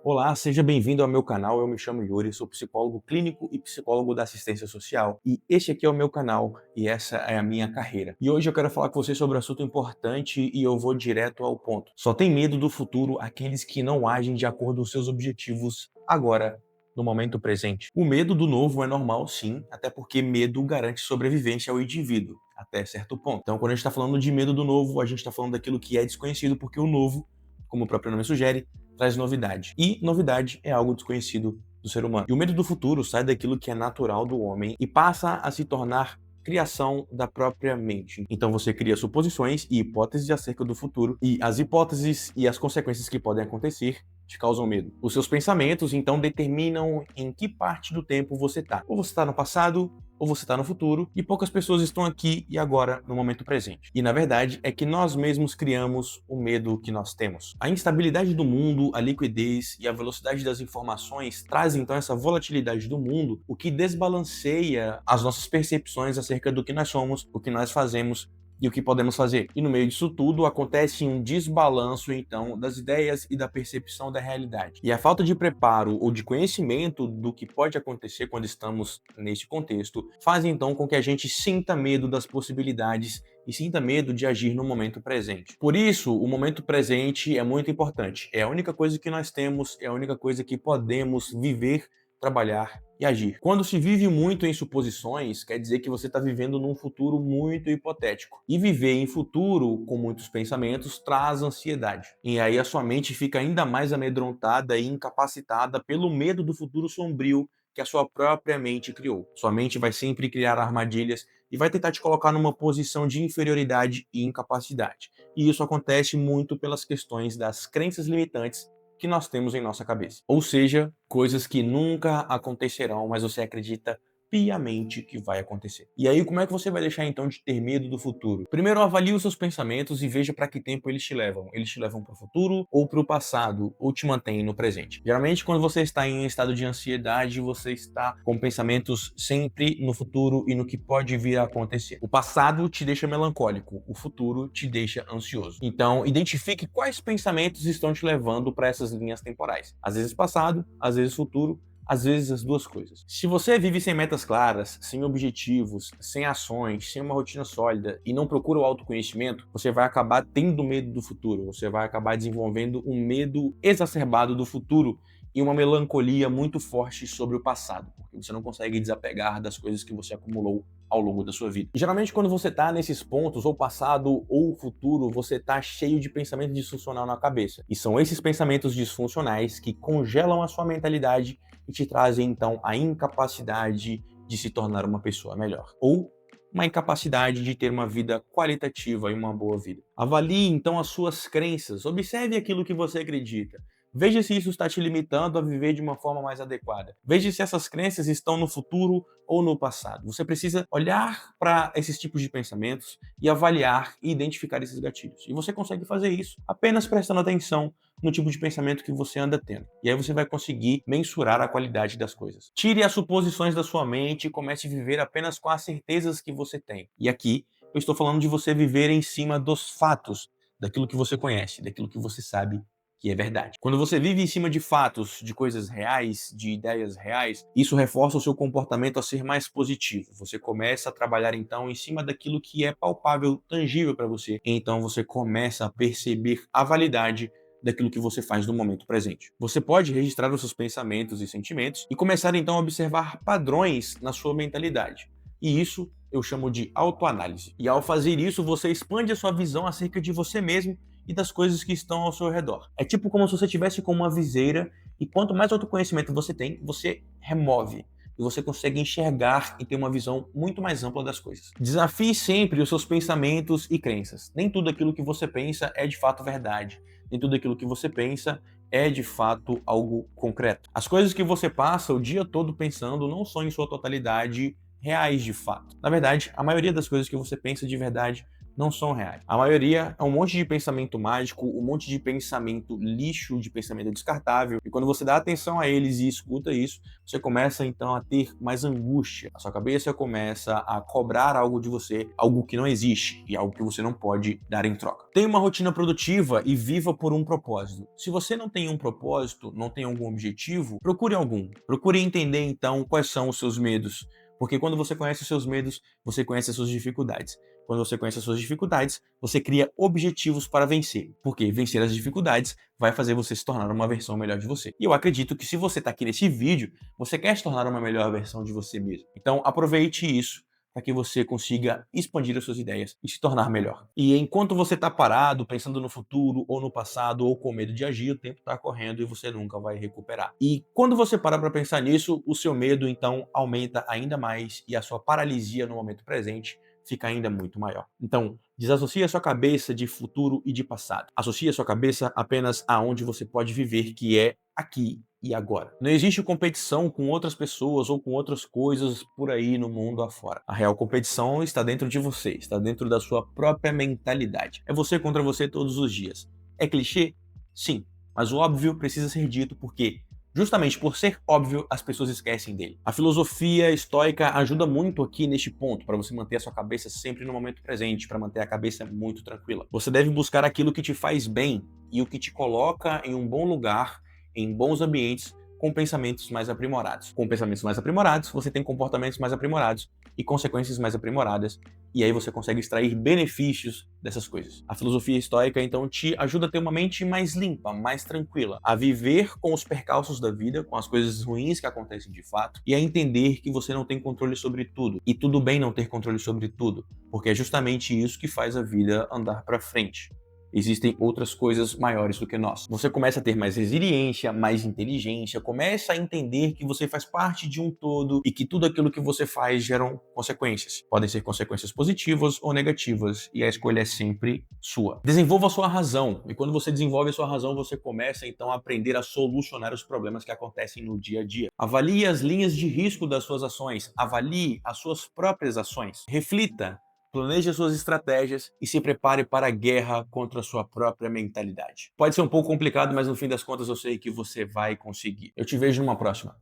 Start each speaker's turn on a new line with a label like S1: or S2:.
S1: Olá, seja bem-vindo ao meu canal. Eu me chamo Yuri, sou psicólogo clínico e psicólogo da assistência social. E este aqui é o meu canal e essa é a minha carreira. E hoje eu quero falar com você sobre um assunto importante e eu vou direto ao ponto. Só tem medo do futuro aqueles que não agem de acordo com seus objetivos agora, no momento presente. O medo do novo é normal, sim, até porque medo garante sobrevivência ao indivíduo, até certo ponto. Então, quando a gente está falando de medo do novo, a gente está falando daquilo que é desconhecido, porque o novo, como o próprio nome sugere, traz novidade. E novidade é algo desconhecido do ser humano. E o medo do futuro sai daquilo que é natural do homem e passa a se tornar criação da própria mente. Então você cria suposições e hipóteses acerca do futuro, e as hipóteses e as consequências que podem acontecer te causam medo. Os seus pensamentos então determinam em que parte do tempo você está. Ou você está no passado, ou você está no futuro, e poucas pessoas estão aqui e agora, no momento presente. E na verdade é que nós mesmos criamos o medo que nós temos. A instabilidade do mundo, a liquidez e a velocidade das informações trazem então essa volatilidade do mundo, o que desbalanceia as nossas percepções acerca do que nós somos, o que nós fazemos e o que podemos fazer. E no meio disso tudo acontece um desbalanço então das ideias e da percepção da realidade. E a falta de preparo ou de conhecimento do que pode acontecer quando estamos neste contexto faz então com que a gente sinta medo das possibilidades e sinta medo de agir no momento presente. Por isso, o momento presente é muito importante. É a única coisa que nós temos, é a única coisa que podemos viver, trabalhar e agir. Quando se vive muito em suposições, quer dizer que você está vivendo num futuro muito hipotético. E viver em futuro com muitos pensamentos traz ansiedade. E aí a sua mente fica ainda mais amedrontada e incapacitada pelo medo do futuro sombrio que a sua própria mente criou. Sua mente vai sempre criar armadilhas e vai tentar te colocar numa posição de inferioridade e incapacidade. E isso acontece muito pelas questões das crenças limitantes que nós temos em nossa cabeça. Ou seja, coisas que nunca acontecerão, mas você acredita piamente que vai acontecer. E aí, como é que você vai deixar então de ter medo do futuro? Primeiro, avalie os seus pensamentos e veja para que tempo eles te levam. Eles te levam para o futuro ou para o passado, ou te mantêm no presente. Geralmente, quando você está em um estado de ansiedade, você está com pensamentos sempre no futuro e no que pode vir a acontecer. O passado te deixa melancólico, o futuro te deixa ansioso. Então, identifique quais pensamentos estão te levando para essas linhas temporais. Às vezes passado, às vezes futuro, às vezes as duas coisas. Se você vive sem metas claras, sem objetivos, sem ações, sem uma rotina sólida e não procura o autoconhecimento, você vai acabar tendo medo do futuro, você vai acabar desenvolvendo um medo exacerbado do futuro e uma melancolia muito forte sobre o passado, porque você não consegue desapegar das coisas que você acumulou ao longo da sua vida. Geralmente, quando você está nesses pontos, ou passado ou futuro, você está cheio de pensamento disfuncional na cabeça. E são esses pensamentos disfuncionais que congelam a sua mentalidade e te trazem, então, a incapacidade de se tornar uma pessoa melhor. Ou uma incapacidade de ter uma vida qualitativa e uma boa vida. Avalie, então, as suas crenças. Observe aquilo que você acredita. Veja se isso está te limitando a viver de uma forma mais adequada. Veja se essas crenças estão no futuro ou no passado. Você precisa olhar para esses tipos de pensamentos e avaliar e identificar esses gatilhos. E você consegue fazer isso apenas prestando atenção no tipo de pensamento que você anda tendo. E aí você vai conseguir mensurar a qualidade das coisas. Tire as suposições da sua mente e comece a viver apenas com as certezas que você tem. E aqui eu estou falando de você viver em cima dos fatos, daquilo que você conhece, daquilo que você sabe que é verdade. Quando você vive em cima de fatos, de coisas reais, de ideias reais, isso reforça o seu comportamento a ser mais positivo. Você começa a trabalhar então em cima daquilo que é palpável, tangível para você. E então você começa a perceber a validade daquilo que você faz no momento presente. Você pode registrar os seus pensamentos e sentimentos e começar então a observar padrões na sua mentalidade. E isso eu chamo de autoanálise. E ao fazer isso, você expande a sua visão acerca de você mesmo e das coisas que estão ao seu redor. É tipo como se você tivesse com uma viseira e quanto mais autoconhecimento você tem, você remove e você consegue enxergar e ter uma visão muito mais ampla das coisas. Desafie sempre os seus pensamentos e crenças. Nem tudo aquilo que você pensa é de fato verdade. Nem tudo aquilo que você pensa é de fato algo concreto. As coisas que você passa o dia todo pensando não são em sua totalidade reais de fato. Na verdade, a maioria das coisas que você pensa de verdade não são reais. A maioria é um monte de pensamento mágico, um monte de pensamento lixo, de pensamento descartável, e quando você dá atenção a eles e escuta isso, você começa então a ter mais angústia. A sua cabeça começa a cobrar algo de você, algo que não existe e algo que você não pode dar em troca. Tenha uma rotina produtiva e viva por um propósito. Se você não tem um propósito, não tem algum objetivo, procure algum. Procure entender então quais são os seus medos, porque quando você conhece os seus medos, você conhece as suas dificuldades. Quando você conhece as suas dificuldades, você cria objetivos para vencer, porque vencer as dificuldades vai fazer você se tornar uma versão melhor de você. E eu acredito que se você está aqui nesse vídeo, você quer se tornar uma melhor versão de você mesmo. Então aproveite isso para que você consiga expandir as suas ideias e se tornar melhor. E enquanto você está parado, pensando no futuro ou no passado ou com medo de agir, o tempo está correndo e você nunca vai recuperar. E quando você para pensar nisso, o seu medo então aumenta ainda mais e a sua paralisia no momento presente fica ainda muito maior. Então, desassocie a sua cabeça de futuro e de passado. Associe a sua cabeça apenas aonde você pode viver, que é aqui e agora. Não existe competição com outras pessoas ou com outras coisas por aí no mundo afora. A real competição está dentro de você, está dentro da sua própria mentalidade. É você contra você todos os dias. É clichê? Sim, mas o óbvio precisa ser dito porque justamente por ser óbvio, as pessoas esquecem dele. A filosofia estoica ajuda muito aqui neste ponto, para você manter a sua cabeça sempre no momento presente, para manter a cabeça muito tranquila. Você deve buscar aquilo que te faz bem e o que te coloca em um bom lugar, em bons ambientes, com pensamentos mais aprimorados. Com pensamentos mais aprimorados, você tem comportamentos mais aprimorados e consequências mais aprimoradas, e aí você consegue extrair benefícios dessas coisas. A filosofia estoica, então, te ajuda a ter uma mente mais limpa, mais tranquila, a viver com os percalços da vida, com as coisas ruins que acontecem de fato, e a entender que você não tem controle sobre tudo. E tudo bem não ter controle sobre tudo, porque é justamente isso que faz a vida andar para frente. Existem outras coisas maiores do que nós. Você começa a ter mais resiliência, mais inteligência, começa a entender que você faz parte de um todo e que tudo aquilo que você faz geram consequências. Podem ser consequências positivas ou negativas, e a escolha é sempre sua. Desenvolva a sua razão, e quando você desenvolve a sua razão, você começa então a aprender a solucionar os problemas que acontecem no dia a dia. Avalie as linhas de risco das suas ações, avalie as suas próprias ações, reflita. Planeje as suas estratégias e se prepare para a guerra contra a sua própria mentalidade. Pode ser um pouco complicado, mas no fim das contas eu sei que você vai conseguir. Eu te vejo numa próxima.